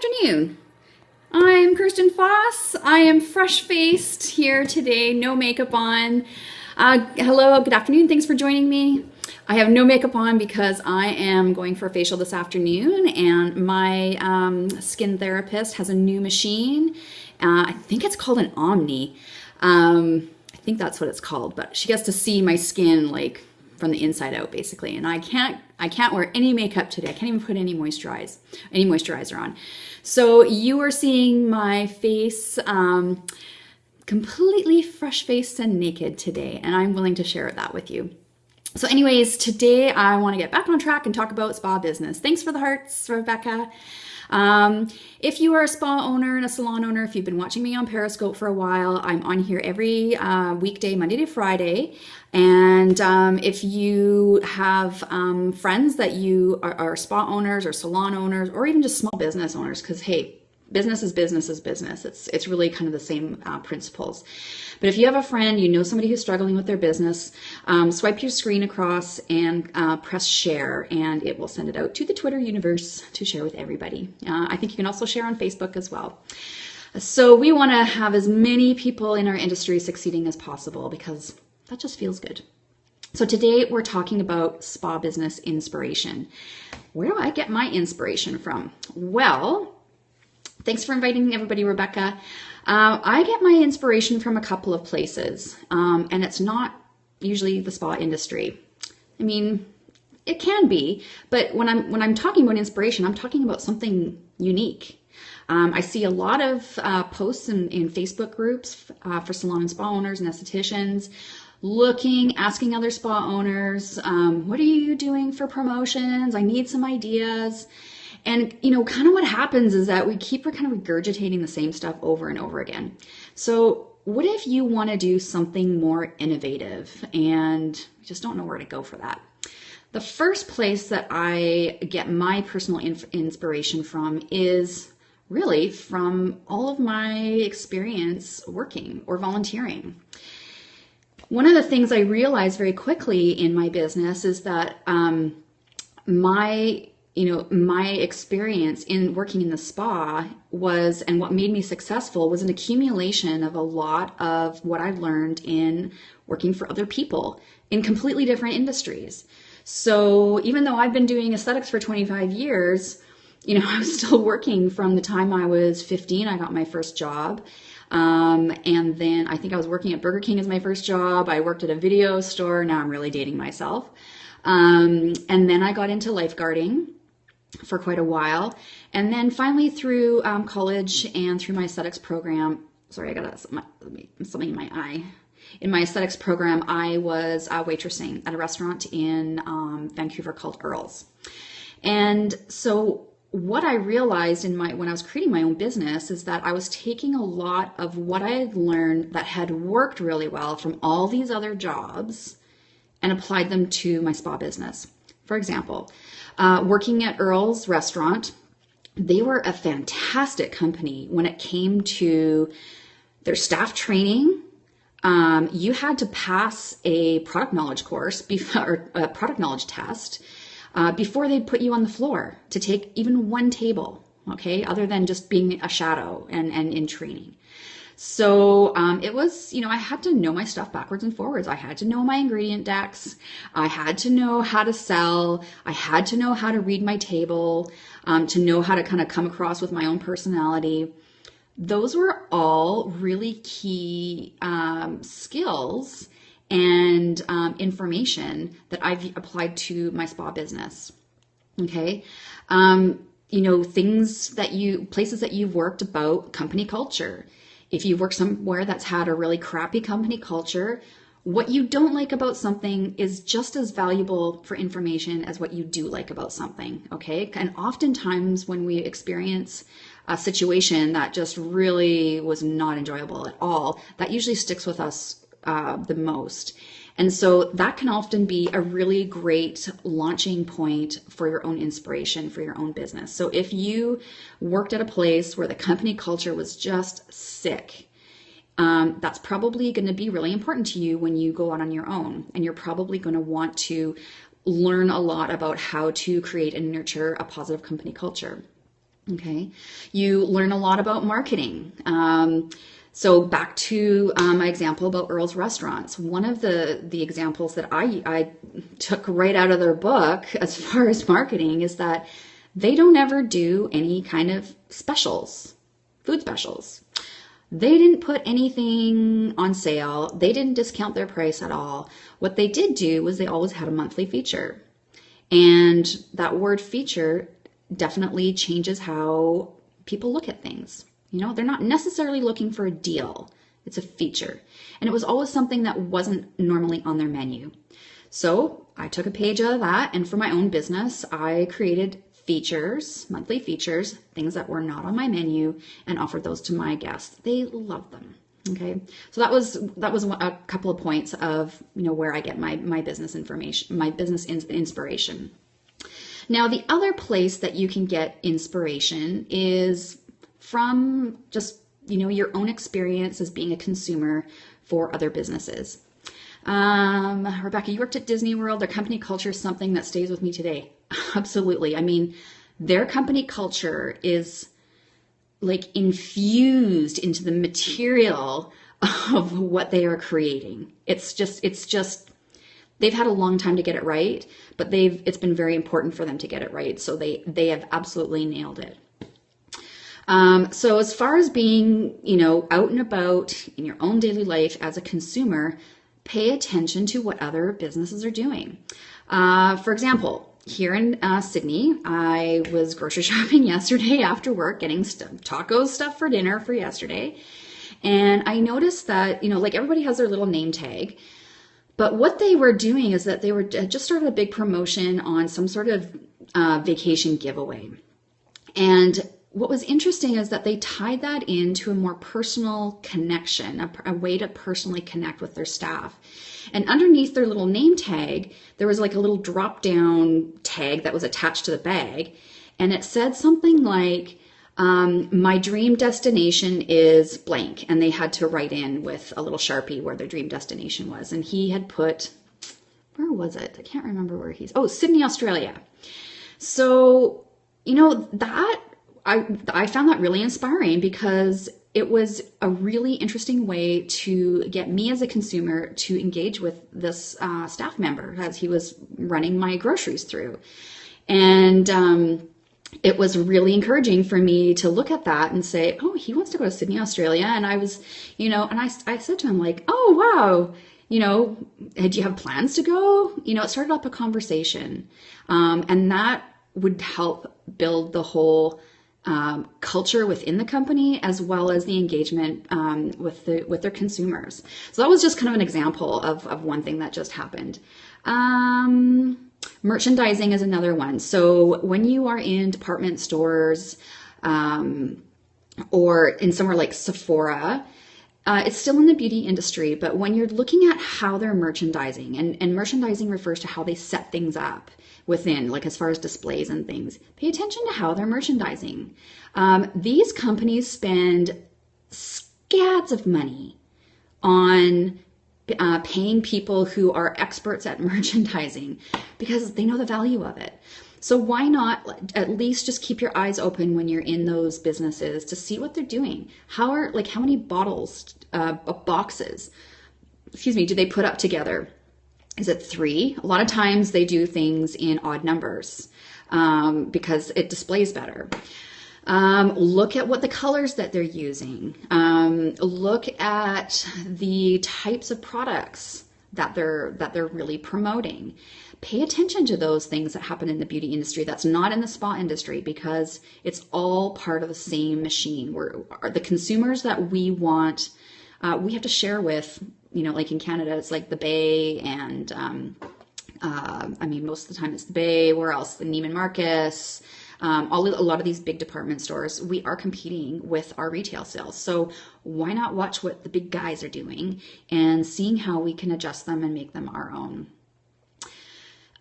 afternoon. I'm Kirsten Foss. I am fresh-faced here today, no makeup on. Hello, good afternoon. Thanks for joining me. I have no makeup on because I am going for a facial this afternoon, and my skin therapist has a new machine. I think it's called an Omni. I think that's what it's called, but she gets to see my skin like from the inside out basically, and I can't wear any makeup today. I can't even put any moisturizer on. So you are seeing my face completely fresh-faced and naked today, and I'm willing to share that with you. So anyways, today I want to get back on track and talk about spa business. Thanks for the hearts, Rebecca. If you are a spa owner and a salon owner, if you've been watching me on Periscope for a while, I'm on here every weekday, Monday to Friday. And if you have friends that you are spa owners or salon owners, or even just small business owners, because hey, business is business is business. It's really kind of the same principles. But if you have a friend, you know somebody who's struggling with their business, swipe your screen across and press share, and it will send it out to the Twitter universe to share with everybody. I think you can also share on Facebook as well. So we want to have as many people in our industry succeeding as possible because that just feels good. So today we're talking about spa business inspiration. Where do I get my inspiration from? Well, thanks for inviting everybody, Rebecca. I get my inspiration from a couple of places, and it's not usually the spa industry. I mean, it can be, but when I'm talking about inspiration, I'm talking about something unique. I see a lot of posts in Facebook groups for salon and spa owners and estheticians, asking other spa owners, what are you doing for promotions? I need some ideas. And, you know, kind of what happens is that we keep kind of regurgitating the same stuff over and over again. So what if you want to do something more innovative and you just don't know where to go for that? The first place that I get my personal inspiration from is really from all of my experience working or volunteering. One of the things I realized very quickly in my business is that my experience in working in the spa and what made me successful was an accumulation of a lot of what I've learned in working for other people in completely different industries. So even though I've been doing aesthetics for 25 years, you know, I was still working from the time I was 15. I got my first job. And then I think I was working at Burger King as my first job. I worked at a video store. Now I'm really dating myself. And then I got into lifeguarding for quite a while. And then finally through college and through my aesthetics program, sorry, I got something in my eye. In my aesthetics program, I was waitressing at a restaurant in Vancouver called Earl's. And so what I realized when I was creating my own business is that I was taking a lot of what I had learned that had worked really well from all these other jobs and applied them to my spa business. For example, working at Earl's restaurant, they were a fantastic company when it came to their staff training. You had to pass a product knowledge course or a product knowledge test before they'd put you on the floor to take even one table, okay, other than just being a shadow and in training. So it was, you know, I had to know my stuff backwards and forwards. I had to know my ingredient decks. I had to know how to sell. I had to know how to read my table, to know how to kind of come across with my own personality. Those were all really key skills and information that I've applied to my spa business. Okay. You know, places that you've worked about company culture. If you've worked somewhere that's had a really crappy company culture, what you don't like about something is just as valuable for information as what you do like about something, okay? And oftentimes when we experience a situation that just really was not enjoyable at all, that usually sticks with us the most. And so that can often be a really great launching point for your own inspiration for your own business. So if you worked at a place where the company culture was just sick, that's probably going to be really important to you when you go out on your own. And you're probably going to want to learn a lot about how to create and nurture a positive company culture. Okay. You learn a lot about marketing. So back to my example about Earl's Restaurants. One of the examples that I took right out of their book as far as marketing is that they don't ever do any kind of specials, food specials. They didn't put anything on sale. They didn't discount their price at all. What they did do was they always had a monthly feature. And that word feature definitely changes how people look at things. You know, they're not necessarily looking for a deal. It's a feature. And it was always something that wasn't normally on their menu. So I took a page out of that, and for my own business, I created features, monthly features, things that were not on my menu, and offered those to my guests. They loved them. Okay, so that was a couple of points of, you know, where I get my business information, my business inspiration. Now, the other place that you can get inspiration is from just, you know, your own experience as being a consumer for other businesses. Rebecca, you worked at Disney World. Their company culture is something that stays with me today. Absolutely. I mean, their company culture is like infused into the material of what they are creating. It's just they've had a long time to get it right, but it's been very important for them to get it right. So they have absolutely nailed it. So as far as being, you know, out and about in your own daily life as a consumer, pay attention to what other businesses are doing. For example, here in Sydney, I was grocery shopping yesterday after work, getting taco stuff for dinner for yesterday. And I noticed that, you know, like everybody has their little name tag. But what they were doing is that they were just started a big promotion on some sort of vacation giveaway. And what was interesting is that they tied that into a more personal connection, a way to personally connect with their staff. And underneath their little name tag, there was like a little drop down tag that was attached to the bag. And it said something like, my dream destination is blank. And they had to write in with a little Sharpie where their dream destination was. And he had put, where was it? I can't remember where Sydney, Australia. So, you know, I found that really inspiring because it was a really interesting way to get me as a consumer to engage with this staff member as he was running my groceries through. And it was really encouraging for me to look at that and say, oh, he wants to go to Sydney, Australia. And I was, you know, and I said to him like, oh, wow, you know, do you have plans to go? You know, it started up a conversation. And that would help build the whole culture within the company, as well as the engagement with their consumers. So that was just kind of an example of one thing that just happened. Merchandising is another one. So when you are in department stores or in somewhere like Sephora, it's still in the beauty industry, but when you're looking at how they're merchandising, and merchandising refers to how they set things up within, like as far as displays and things, pay attention to how they're merchandising. These companies spend scads of money on paying people who are experts at merchandising because they know the value of it. So why not at least just keep your eyes open when you're in those businesses to see what they're doing? How many bottles, boxes, do they put up together? Is it 3? A lot of times they do things in odd numbers because it displays better. Look at what the colors that they're using. Look at the types of products that they're really promoting. Pay attention to those things that happen in the beauty industry that's not in the spa industry, because it's all part of the same machine. The consumers that we want, we have to share with, you know, like in Canada, it's like the Bay and, I mean, most of the time it's the Bay. Where else? The Neiman Marcus. A lot of these big department stores, we are competing with our retail sales. So why not watch what the big guys are doing and seeing how we can adjust them and make them our own?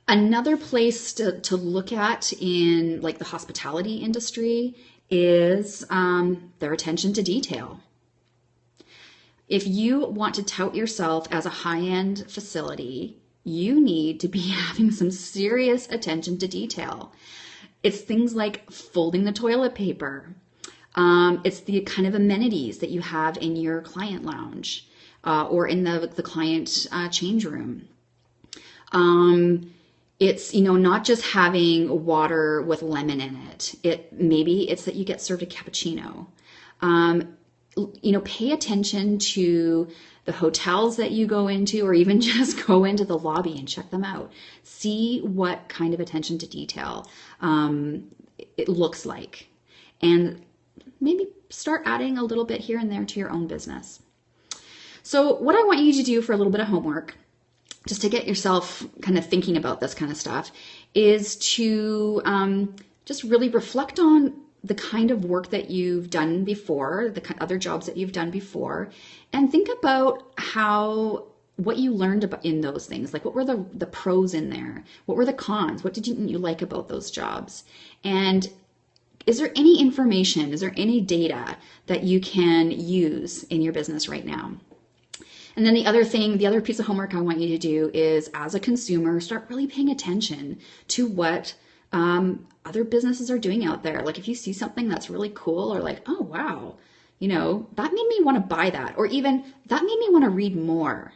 Another place to look at in like the hospitality industry is their attention to detail. If you want to tout yourself as a high-end facility, you need to be having some serious attention to detail. It's things like folding the toilet paper. It's the kind of amenities that you have in your client lounge or in the client change room. It's, not just having water with lemon in it. Maybe it's that you get served a cappuccino. Pay attention to the hotels that you go into, or even just go into the lobby and check them out. See what kind of attention to detail it looks like. And maybe start adding a little bit here and there to your own business. So what I want you to do for a little bit of homework, just to get yourself kind of thinking about this kind of stuff, is to just really reflect on the kind of work that you've done before, the other jobs that you've done before, and think about what you learned about in those things. Like, what were the pros in there? What were the cons? What did you like about those jobs? And is there any information, is there any data that you can use in your business right now? And then the other piece of homework I want you to do is, as a consumer, start really paying attention to what other businesses are doing out there. Like, if you see something that's really cool, or like, oh, wow, that made me want to buy that, or even that made me want to read more.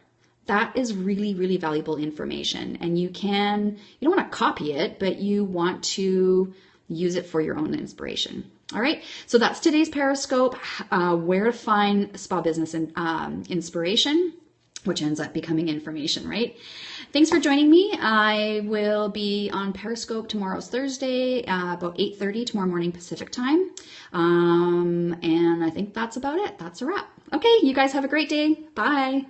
That is really, really valuable information. And you don't want to copy it, but you want to use it for your own inspiration. All right, so that's today's Periscope, where to find spa business and inspiration, which ends up becoming information, right? Thanks for joining me. I will be on Periscope tomorrow's Thursday, about 8:30 tomorrow morning Pacific time. And I think that's about it. That's a wrap. Okay, you guys have a great day. Bye.